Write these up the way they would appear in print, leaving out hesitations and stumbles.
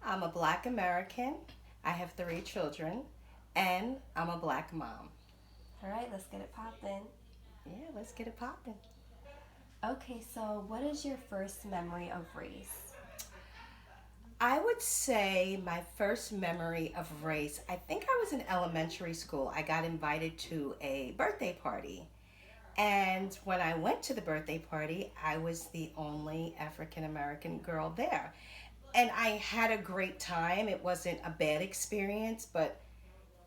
I'm a black American. I have three children, and I'm a black mom. All right, let's get it poppin'. Yeah, let's get it popping. Okay, so what is your first memory of race? I would say my first memory of race, I think I was in elementary school. I got invited to a birthday party. And when I went to the birthday party, I was the only African American girl there. And I had a great time. It wasn't a bad experience, but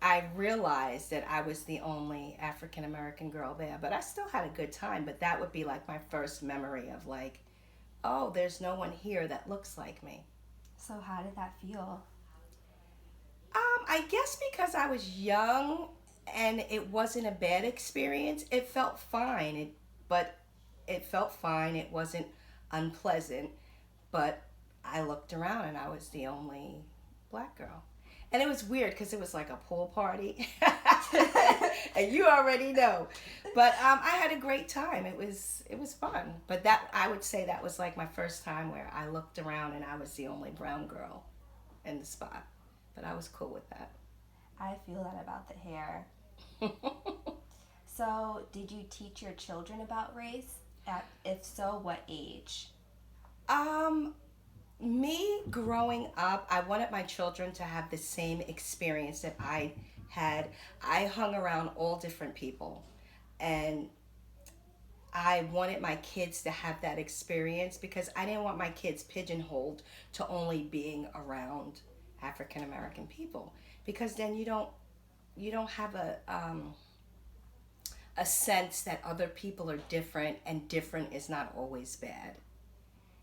I realized that I was the only African American girl there. But I still had a good time. But that would be like my first memory of like, oh, there's no one here that looks like me. So, how did that feel? I guess because I was young and it wasn't a bad experience, it felt fine. But it felt fine. It wasn't unpleasant. But I looked around and I was the only black girl. And it was weird because it was like a pool party. And you already know. But I had a great time. It was fun. But that I would say that was like my first time where I looked around and I was the only brown girl in the spot. But I was cool with that. I feel that about the hair. So, did you teach your children about race? If so, what age? um, Me growing up, I wanted my children to have the same experience that I had. I hung around all different people, and I wanted my kids to have that experience because I didn't want my kids pigeonholed to only being around African American people because then you don't have a sense that other people are different and different is not always bad.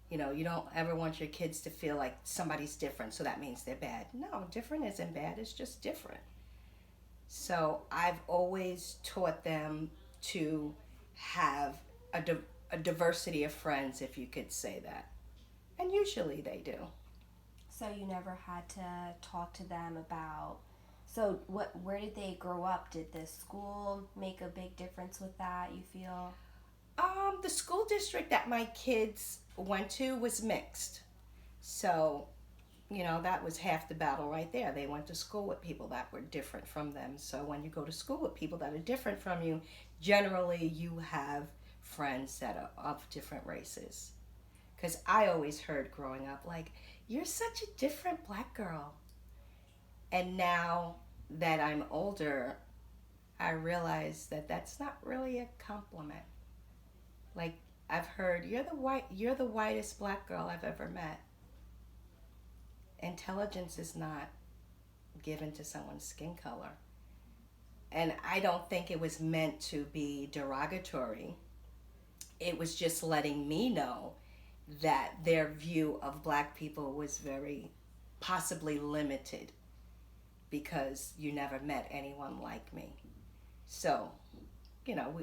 You don't ever want your kids to feel like somebody's different, so that means they're bad. No, different isn't bad, it's just different. So I've always taught them to have a diversity of friends, if you could say that. And usually they do. So, you never had to talk to them about. So, where did they grow up? Did the school make a big difference with that, you feel? The school district that my kids went to was mixed. So, that was half the battle right there. They went to school with people that were different from them. So when you go to school with people that are different from you, generally you have friends that are of different races. Because I always heard growing up, like, you're such a different black girl. And now that I'm older, I realize that that's not really a compliment. Like, I've heard, you're the whitest black girl I've ever met. Intelligence is not given to someone's skin color. And I don't think it was meant to be derogatory. It was just letting me know that their view of black people was very possibly limited because you never met anyone like me. So, you know,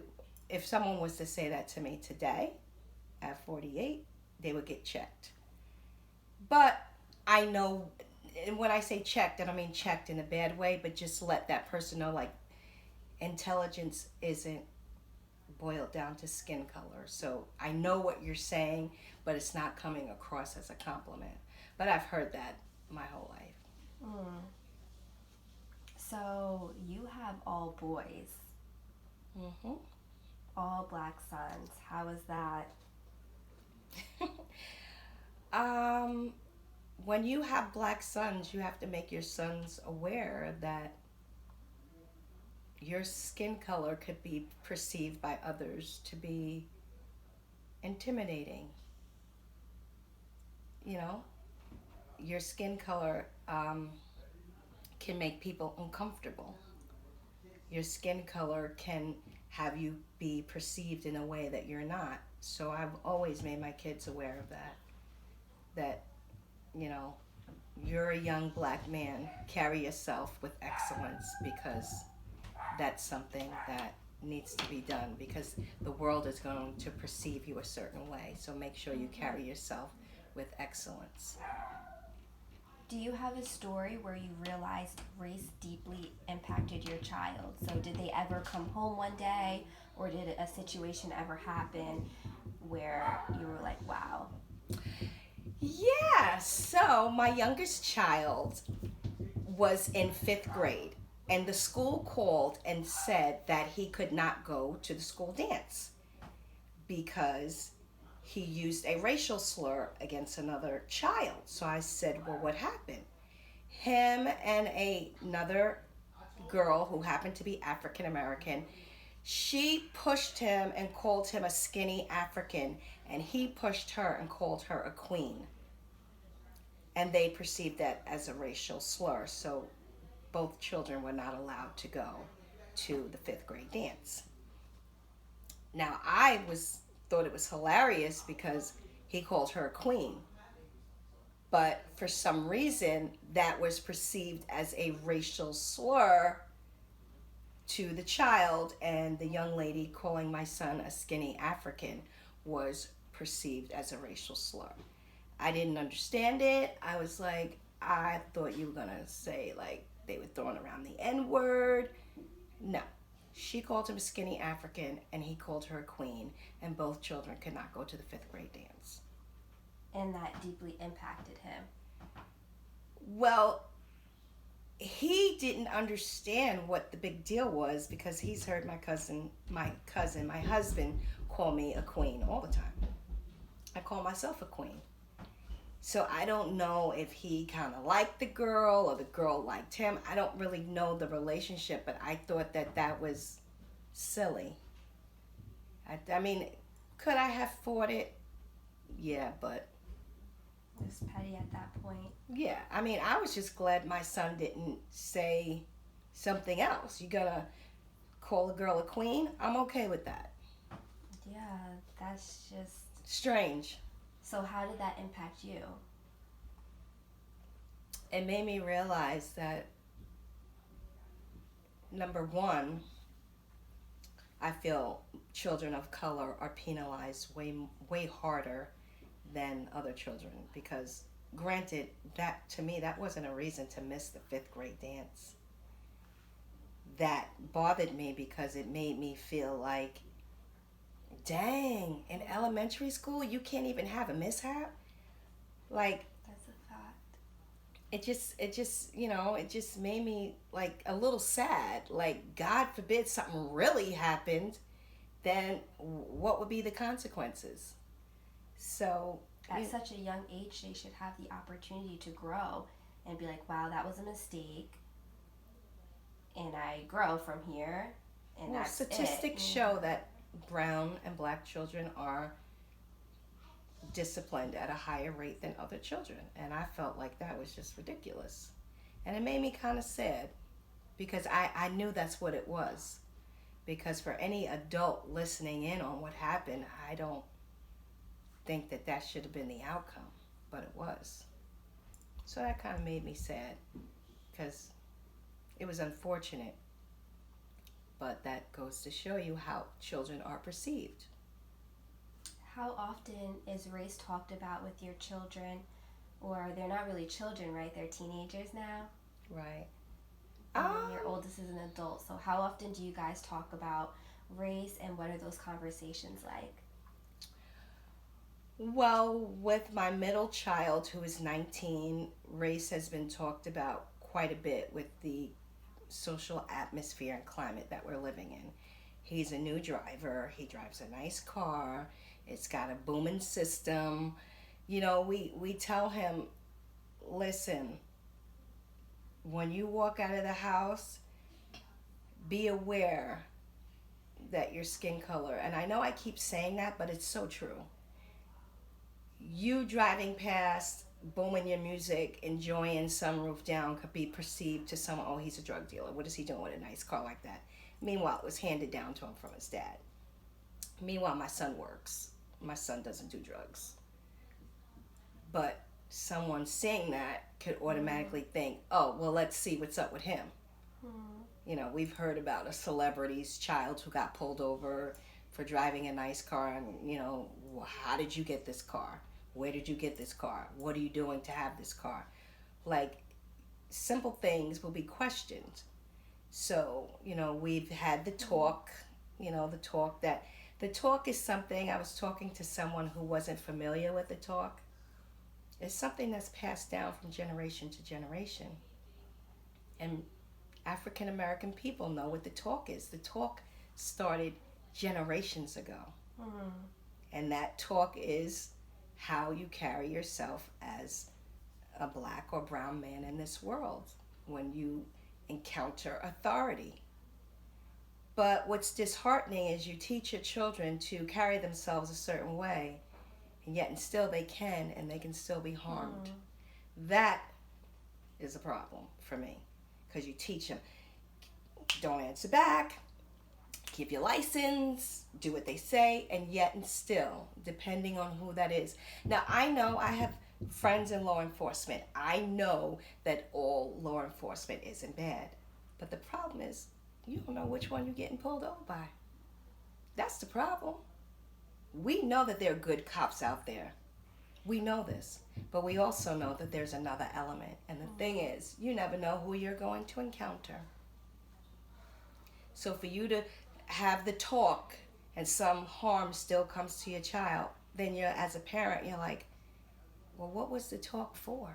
if someone was to say that to me today at 48, they would get checked. But I know, and when I say checked, I don't mean checked in a bad way, but just let that person know like intelligence isn't boiled down to skin color. So I know what you're saying, but it's not coming across as a compliment. But I've heard that my whole life. Mm. So, you have all boys, Hmm. all black sons. How is that? um, when you have black sons, you have to make your sons aware that your skin color could be perceived by others to be intimidating. You know, your skin color can make people uncomfortable. Your skin color can have you be perceived in a way that you're not. So I've always made my kids aware of that. That, you know, you're a young black man, carry yourself with excellence because that's something that needs to be done because the world is going to perceive you a certain way. So make sure you Hmm. carry yourself with excellence. Do you have a story where you realized race deeply impacted your child? So, did they ever come home one day, or did a situation ever happen where you were like, wow? Yeah, so my youngest child was in fifth grade, and the school called and said that he could not go to the school dance because he used a racial slur against another child. So I said, well, what happened? Him and another girl who happened to be African American, she pushed him and called him a skinny African, and he pushed her and called her a queen. And they perceived that as a racial slur. So both children were not allowed to go to the fifth grade dance. Now I was thought it was hilarious because he called her a queen. But for some reason that was perceived as a racial slur to the child, and the young lady calling my son a skinny African was perceived as a racial slur. I didn't understand it. I was like, I thought you were gonna say like they were throwing around the N word. No. She called him a skinny African and he called her a queen, and both children could not go to the fifth grade dance. And that deeply impacted him. Well, he didn't understand what the big deal was because he's heard my husband call me a queen all the time. I call myself a queen. So I don't know if he kind of liked the girl or the girl liked him. I don't really know the relationship, but I thought that that was silly. I mean, could I have fought it? Yeah, but It was petty at that point. yeah, I mean, I was just glad my son didn't say something else. You gonna call a girl a queen? I'm okay with that. Yeah, that's just. Strange. So, how did that impact you? It made me realize that, number one, I feel children of color are penalized way harder than other children because, granted, that to me that wasn't a reason to miss the fifth grade dance. That bothered me because it made me feel like, dang, in elementary school you can't even have a mishap. Like, That's a fact. it just made me like a little sad. Like, God forbid something really happened, then what would be the consequences? So At such a young age, they should have the opportunity to grow and be like, wow, that was a mistake. And I grow from here. And well, that's statistics it. show that brown and black children are disciplined at a higher rate than other children, and I felt like that was just ridiculous, and it made me kind of sad because I knew that's what it was. Because for any adult listening in on what happened, I don't think that that should have been the outcome, but it was. So that kind of made me sad because it was unfortunate, but that goes to show you how children are perceived. How often is race talked about with your children? Or they're not really children, right? They're teenagers now. Right. And then your oldest is an adult. So how often do you guys talk about race, and what are those conversations like? Well, with my middle child, who is 19, race has been talked about quite a bit with the social atmosphere and climate that we're living in. He's a new driver. He drives a nice car. It's got a booming system. We tell him, listen, when you walk out of the house, be aware that your skin color, and I know I keep saying that, but it's so true. You driving past, booming your music, enjoying sunroof down could be perceived to someone, oh, he's a drug dealer. What is he doing with a nice car like that? Meanwhile, it was handed down to him from his dad. Meanwhile, my son works. My son doesn't do drugs. But someone seeing that could automatically think, oh, well, let's see what's up with him. We've heard about a celebrity's child who got pulled over for driving a nice car, and, how did you get this car? Where did you get this car? What are you doing to have this car? Like, simple things will be questioned. So, we've had the talk, the talk is something. I was talking to someone who wasn't familiar with the talk, It's something that's passed down from generation to generation. And African American people know what the talk is. The talk started generations ago. Mm. And that talk is how you carry yourself as a black or brown man in this world when you encounter authority. But what's disheartening is you teach your children to carry themselves a certain way, and yet and still they can, and they can still be harmed. That is a problem for me, because you teach them, don't answer back, give your license, do what they say, and yet and still, depending on who that is. Now, I know I have friends in law enforcement. I know that all law enforcement isn't bad. But the problem is, you don't know which one you're getting pulled over by. That's the problem. We know that there are good cops out there. We know this. But we also know that there's another element. And the thing is, you never know who you're going to encounter. So for you to have the talk and some harm still comes to your child, then you're, as a parent, you're like, well, what was the talk for?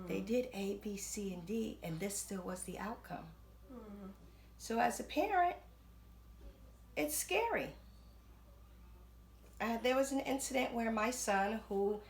They did A, B, C, and D, and this still was the outcome. So as a parent, it's scary. There was an incident where my son, who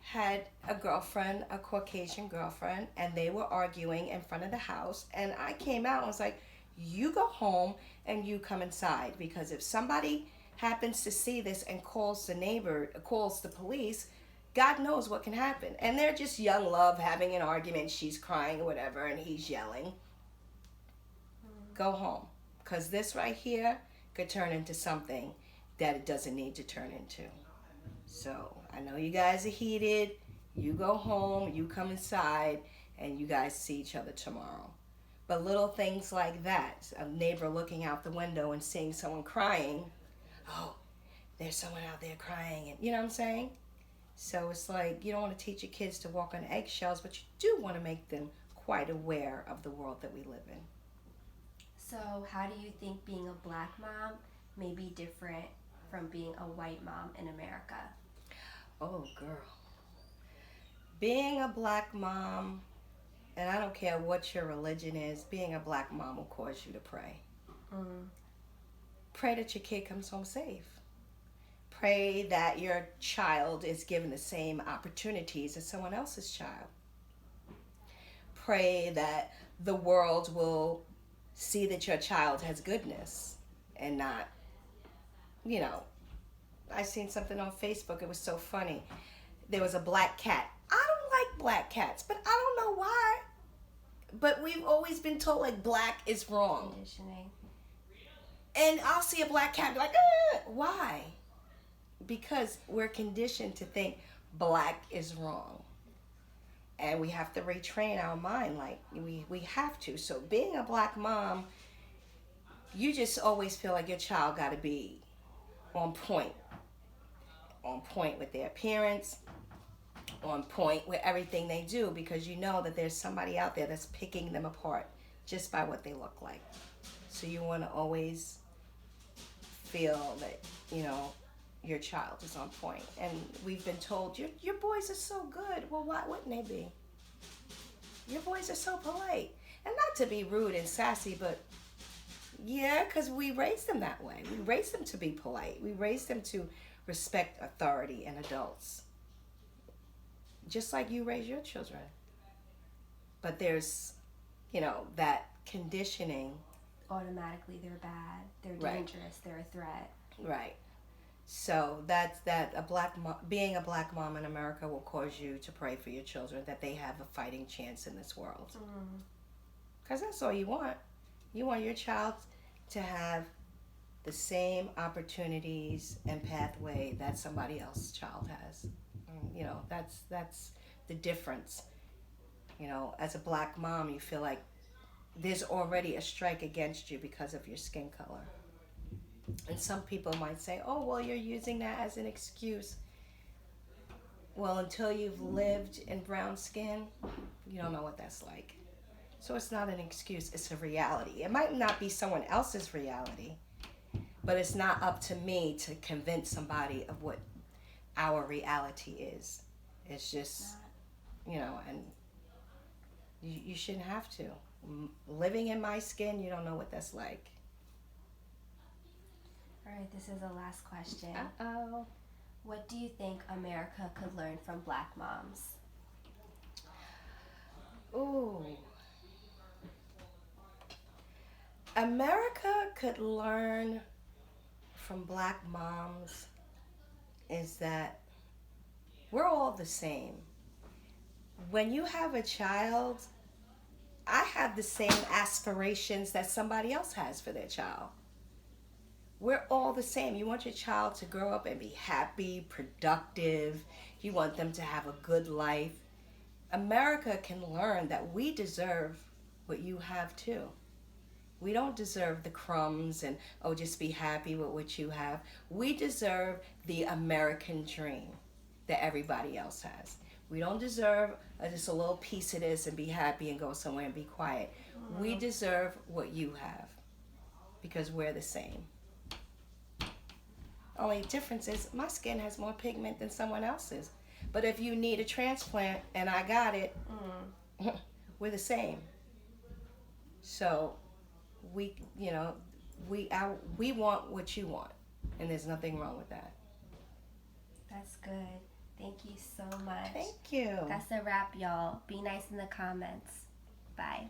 had a girlfriend, a Caucasian girlfriend, and they were arguing in front of the house, and I came out and was like, you go home and you come inside, because if somebody happens to see this and calls the police, God knows what can happen. And they're just young love having an argument. She's crying or whatever, and he's yelling. Go home. Because this right here could turn into something that it doesn't need to turn into. So I know you guys are heated. You go home, you come inside, and you guys see each other tomorrow. But little things like that, a neighbor looking out the window and seeing someone crying, oh, there's someone out there crying, and you know what I'm saying? So it's like, you don't want to teach your kids to walk on eggshells, but you do want to make them quite aware of the world that we live in. So how do you think being a black mom may be different from being a white mom in America? Oh, girl. Being a black mom, and I don't care what your religion is, being a black mom will cause you to pray. Pray that your kid comes home safe. Pray that your child is given the same opportunities as someone else's child. Pray that the world will see that your child has goodness and not, I seen something on Facebook. It was so funny. There was a black cat. I don't like black cats, but I don't know why. But we've always been told, like, black is wrong. Conditioning. And I'll see a black cat and be like, why? Because we're conditioned to think black is wrong. And we have to retrain our mind, like we have to. So being a black mom, you just always feel like your child got to be on point with their appearance, on point with everything they do, because you know that there's somebody out there that's picking them apart just by what they look like. So you want to always feel that, your child is on point. And we've been told, your boys are so good. Well, why wouldn't they be? Your boys are so polite. And not to be rude and sassy, but yeah, because we raised them that way. We raised them to be polite. We raised them to respect authority and adults. Just like you raise your children. But there's, that conditioning. Automatically they're bad, they're dangerous, they're a threat. Right. So being a black mom in America will cause you to pray for your children that they have a fighting chance in this world. Because that's all you want. You want your child to have the same opportunities and pathway that somebody else's child has. That's the difference. As a black mom, you feel like there's already a strike against you because of your skin color. And some people might say, oh, well, you're using that as an excuse. Well, until you've lived in brown skin, you don't know what that's like. So it's not an excuse, it's a reality. It might not be someone else's reality, but it's not up to me to convince somebody of what our reality is. It's just, you know, and you shouldn't have to. Living in my skin, you don't know what that's like. All right, this is the last question. Uh-oh. What do you think America could learn from Black moms? Ooh. America could learn from Black moms is that we're all the same. When you have a child, I have the same aspirations that somebody else has for their child. We're all the same. You want your child to grow up and be happy, productive. You want them to have a good life. America can learn that we deserve what you have too. We don't deserve the crumbs and, oh, just be happy with what you have. We deserve the American dream that everybody else has. We don't deserve just a little piece of this and be happy and go somewhere and be quiet. We deserve what you have because we're the same. Only difference is my skin has more pigment than someone else's. But if you need a transplant and I got it, we're the same. So we want what you want, and there's nothing wrong with that. That's good. Thank you so much. Thank you. That's a wrap, y'all. Be nice in the comments. Bye.